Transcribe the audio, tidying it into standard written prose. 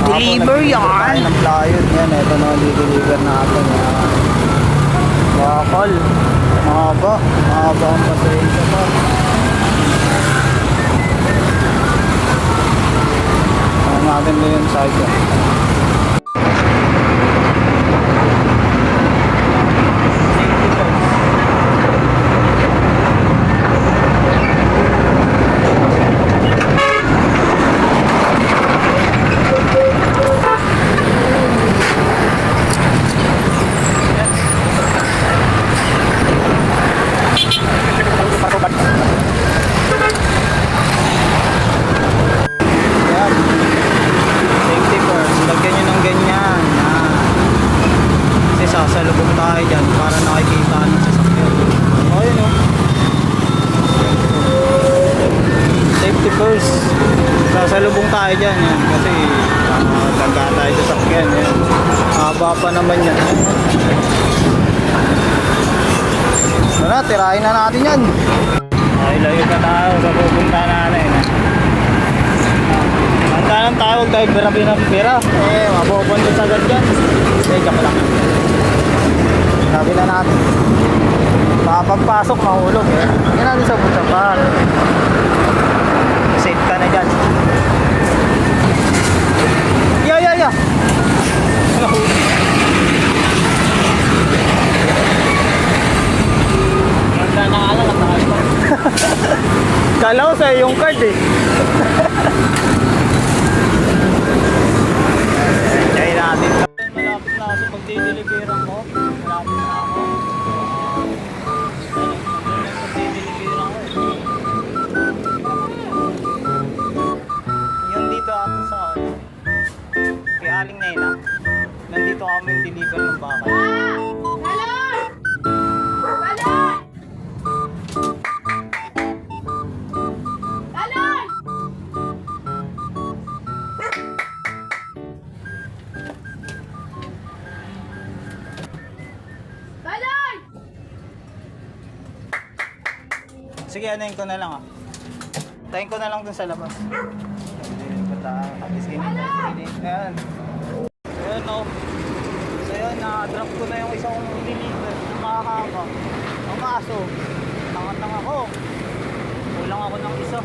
Deliver yan. Ng plywood yan. Ito na di-deliver natin. Bakal. Mahaba. Mahaba ang pasensya pa. Natin din yung side yan. Sasalubong tayo dyan para nakikita ng sasakyan. Ayun o. Safety first. Sasalubong tayo dyan yan. Kasi laga tayo sa sasakyan yan. Haba pa naman yan. Tara, tirahin na natin yan. Ay, layo pa tayo sa pupunta natin. Handa ng tawag tayo pera. Mabubuntos agad yan. Joke lang. Sabi na natin pagpasok mahulog yan natin sa butsapan. Safe ka na dyan. Yeah nahulog. Nakala kala ko sa yung card eh. Try natin. Malapit na ako sa pagdideliveran ko. Malapit na ako. Pagdideliveran ko. Yung dito ato sa kay Aling Nena. Nandito kami yung deliver ng bakal. Sige, anayin ko na lang ah. Tayin ko na lang dun sa labas. Ayan. Ayan o. So yun, na-drop ko na yung isang deliver. Makakaka. Ang kaso, tangan lang ako. Kulang ako ng isa.